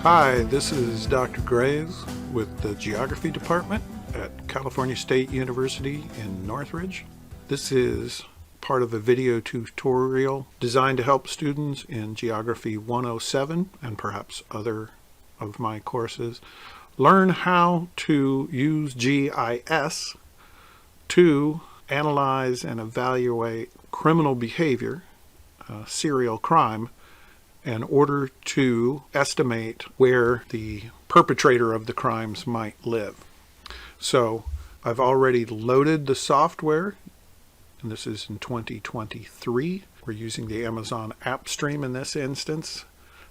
Hi, this is Dr. Graves with the Geography Department at California State University in Northridge. This is part of a video tutorial designed to help students in Geography 107 and perhaps other of my courses learn how to use GIS to analyze and evaluate criminal behavior, serial crime, in order to estimate where the perpetrator of the crimes might live. So I've already loaded the software, and this is in 2023. We're using the Amazon app stream in this instance.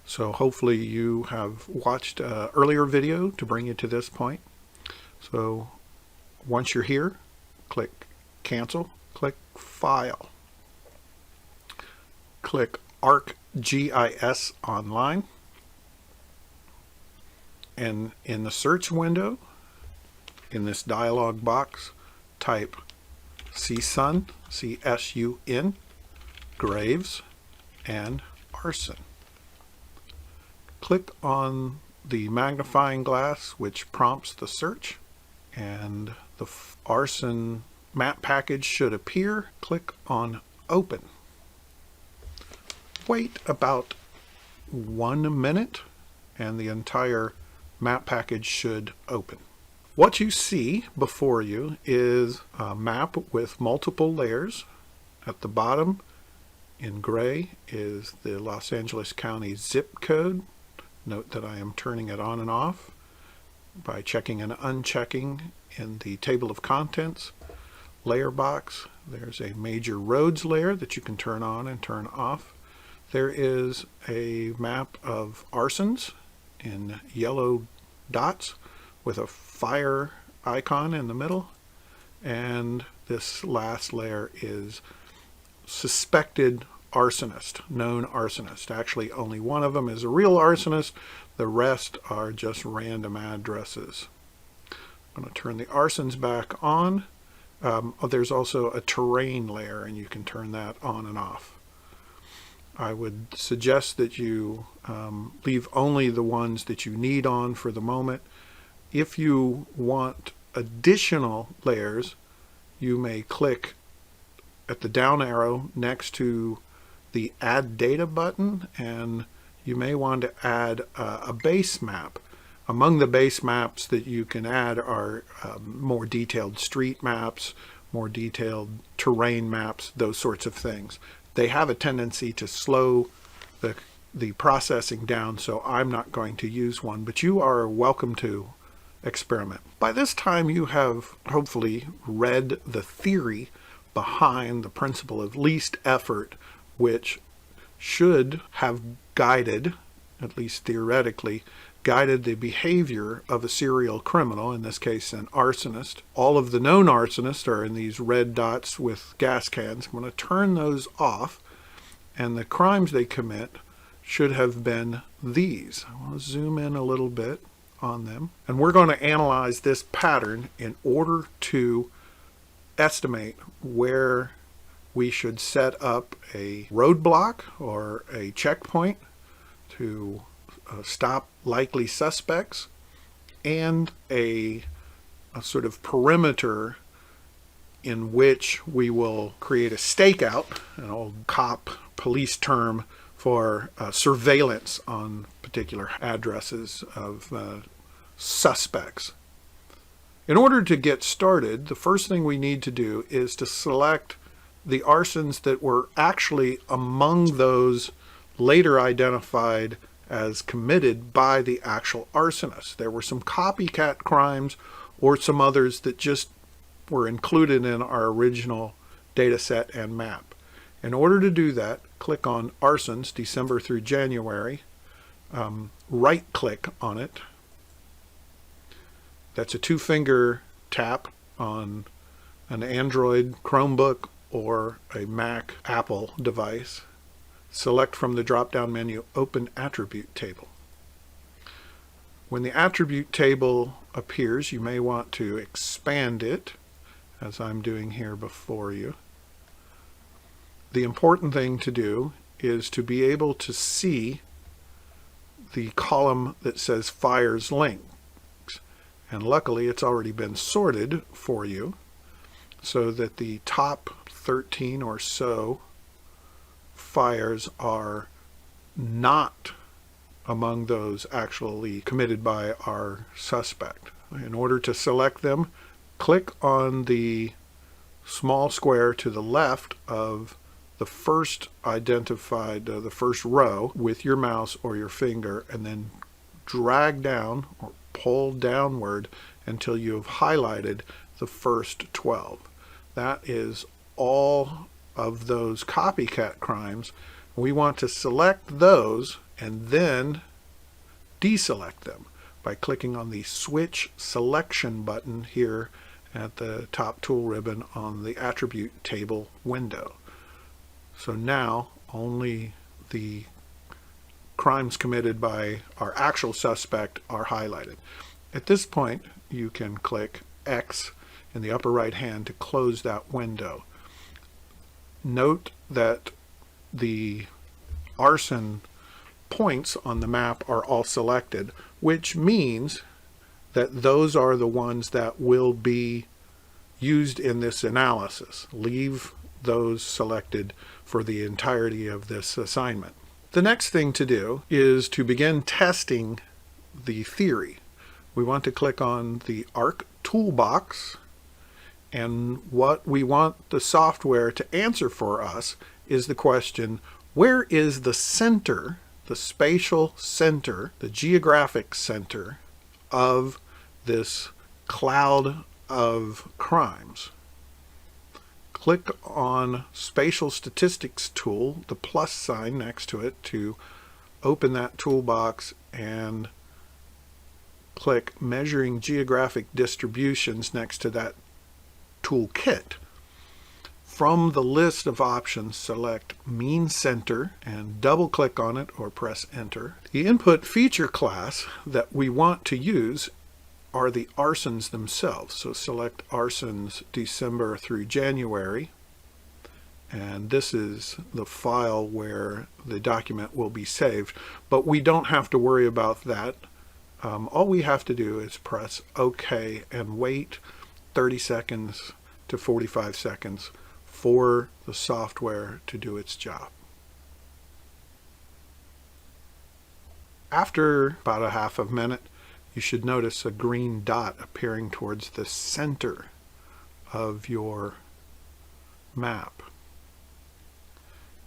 So hopefully you have watched an earlier video to bring you to this point. So once you're here, click Cancel, click File, click ArcGIS Online, and in the search window, in this dialog box, type CSUN, C-S-U-N, Graves, and Arson. Click on the magnifying glass which prompts the search, and the Arson map package should appear. Click on Open. Wait about 1 minute and the entire map package should open. What you see before you is a map with multiple layers. At the bottom in gray is the Los Angeles County zip code. Note that I am turning it on and off by checking and unchecking in the table of contents layer box. There's a major roads layer that you can turn on and turn off. There is a map of Arsons in yellow dots with a fire icon in the middle, and this last layer is suspected arsonist, known arsonist. Actually, only one of them is a real arsonist. The rest are just random addresses. I'm going to turn the Arsons back on. There's also a terrain layer, and you can turn that on and off. I would suggest that you leave only the ones that you need on for the moment. If you want additional layers, you may click at the down arrow next to the Add Data button, and you may want to add a base map. Among the base maps that you can add are more detailed street maps, more detailed terrain maps, those sorts of things. They have a tendency to slow the processing down, so I'm not going to use one, but you are welcome to experiment. By this time you have hopefully read the theory behind the principle of least effort, which should have guided, at least theoretically, guided the behavior of a serial criminal, in this case an arsonist. All of the known arsonists are in these red dots with gas cans. I'm going to turn those off, and the crimes they commit should have been these. I want to zoom in a little bit on them, and we're going to analyze this pattern in order to estimate where we should set up a roadblock or a checkpoint to stop likely suspects, and a sort of perimeter in which we will create a stakeout, an old cop police term for surveillance on particular addresses of suspects. In order to get started, the first thing we need to do is to select the arsons that were actually among those later identified as committed by the actual arsonist. There were some copycat crimes or some others that just were included in our original data set and map. In order to do that, click on Arsons, December through January, right click on it. That's a two-finger tap on an Android Chromebook or a Mac Apple device. Select from the drop-down menu, Open Attribute Table. When the attribute table appears, you may want to expand it, as I'm doing here before you. The important thing to do is to be able to see the column that says fires links. And luckily it's already been sorted for you so that the top 13 or so fires are not among those actually committed by our suspect. In order to select them, click on the small square to the left of the first identified, the first row with your mouse or your finger, and then drag down or pull downward until you've highlighted the first 12. That is all of those copycat crimes. We want to select those and then deselect them by clicking on the Switch Selection button here at the top tool ribbon on the attribute table window. So now only the crimes committed by our actual suspect are highlighted. At this point, you can click X in the upper right hand to close that window. Note that the arson points on the map are all selected, which means that those are the ones that will be used in this analysis. Leave those selected for the entirety of this assignment. The next thing to do is to begin testing the theory. We want to click on the Arc toolbox, and what we want the software to answer for us is the question, where is the center, the spatial center, the geographic center of this cloud of crimes? Click on Spatial Statistics tool, the plus sign next to it, to open that toolbox, and click Measuring Geographic Distributions next to that toolkit. From the list of options, select Mean Center and double click on it or press Enter. The input feature class that we want to use are the Arsons themselves. So select Arsons December through January, and this is the file where the document will be saved, but we don't have to worry about that. All we have to do is press OK and wait 30 seconds to 45 seconds for the software to do its job. After about a half a minute, you should notice a green dot appearing towards the center of your map.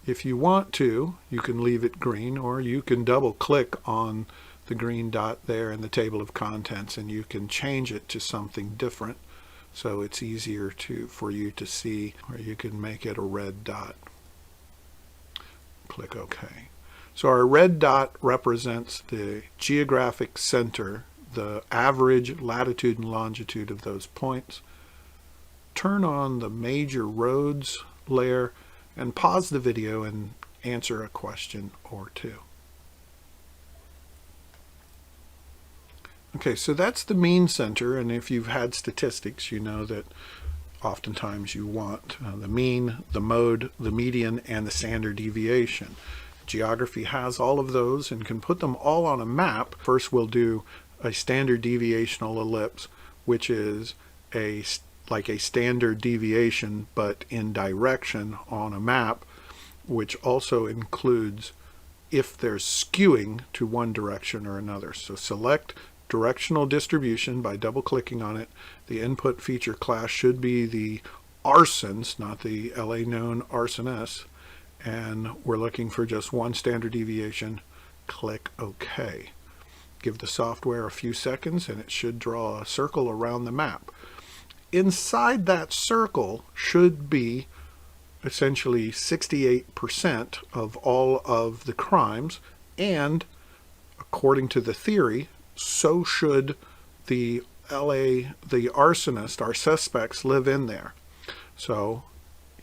If you want to, you can leave it green, or you can double click on the green dot there in the table of contents and you can change it to something different so it's easier for you to see, or you can make it a red dot. Click OK. So our red dot represents the geographic center, the average latitude and longitude of those points. Turn on the major roads layer and pause the video and answer a question or two. Okay, so that's the mean center, and if you've had statistics, you know that oftentimes you want the mean, the mode, the median, and the standard deviation. Geography has all of those and can put them all on a map. First we'll do a standard deviational ellipse, which is like a standard deviation but in direction on a map, which also includes if there's skewing to one direction or another. So select directional distribution by double clicking on it. The input feature class should be the Arsons, not the LA known Arsonist, and we're looking for just one standard deviation. Click OK. Give the software a few seconds and it should draw a circle around the map. Inside that circle should be essentially 68% of all of the crimes, and according to the theory, so should the arsonist, our suspects, live in there. So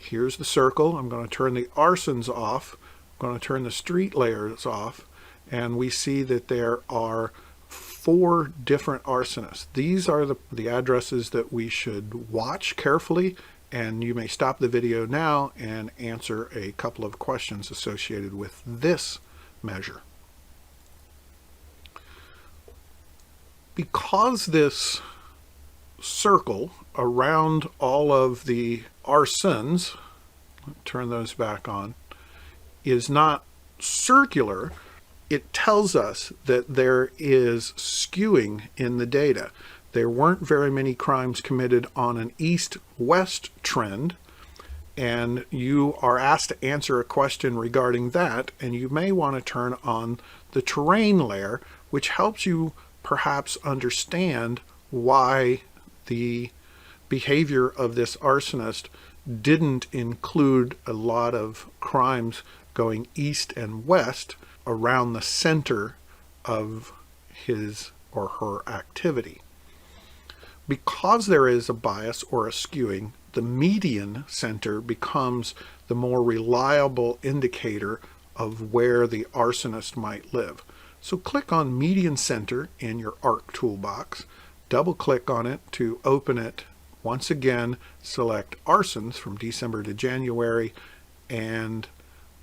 here's the circle. I'm going to turn the arsons off. I'm going to turn the street layers off, and we see that there are 4 different arsonists. These are the addresses that we should watch carefully, and you may stop the video now and answer a couple of questions associated with this measure. Because this circle around all of the Arsons, turn those back on, is not circular, it tells us that there is skewing in the data. There weren't very many crimes committed on an east-west trend, and you are asked to answer a question regarding that, and you may want to turn on the terrain layer, which helps you perhaps understand why the behavior of this arsonist didn't include a lot of crimes going east and west around the center of his or her activity. Because there is a bias or a skewing, the median center becomes the more reliable indicator of where the arsonist might live. So click on median center in your Arc toolbox, double click on it to open it. Once again, select Arsons from December to January and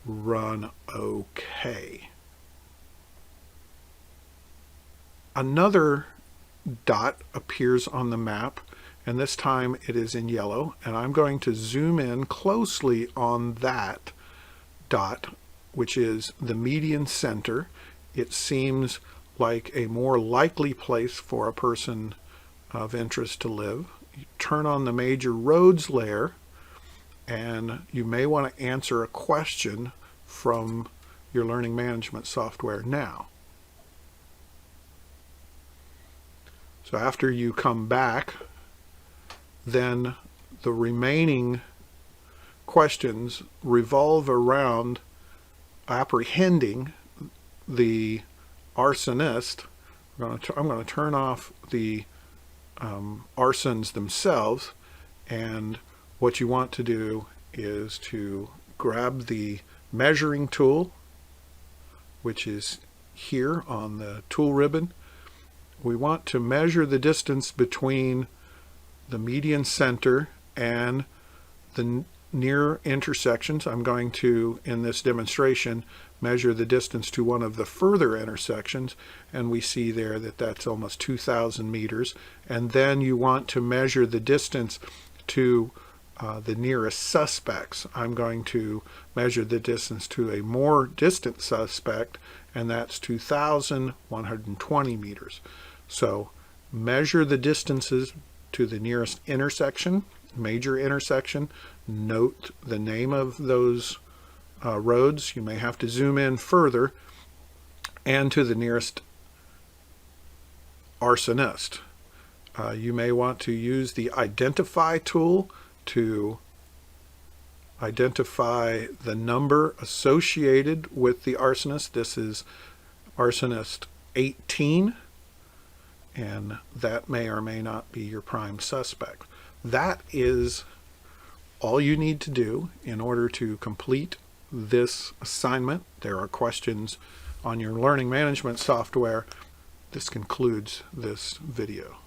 run OK. Another dot appears on the map, and this time it is in yellow, and I'm going to zoom in closely on that dot, which is the median center. It seems like a more likely place for a person of interest to live. You turn on the major roads layer, and you may want to answer a question from your learning management software now. So after you come back, then the remaining questions revolve around apprehending the arsonist. I'm going to turn off the Arsons themselves, and what you want to do is to grab the measuring tool, which is here on the tool ribbon. We want to measure the distance between the median center and the near intersections. I'm going to, in this demonstration, measure the distance to one of the further intersections, and we see there that that's almost 2,000 meters. And then you want to measure the distance to the nearest suspects. I'm going to measure the distance to a more distant suspect, and that's 2,120 meters. So measure the distances to the nearest intersection, major intersection. Note the name of those roads. You may have to zoom in further, and to the nearest arsonist. You may want to use the identify tool to identify the number associated with the arsonist. This is arsonist 18, and that may or may not be your prime suspect. That is all you need to do in order to complete this assignment. There are questions on your learning management software. This concludes this video.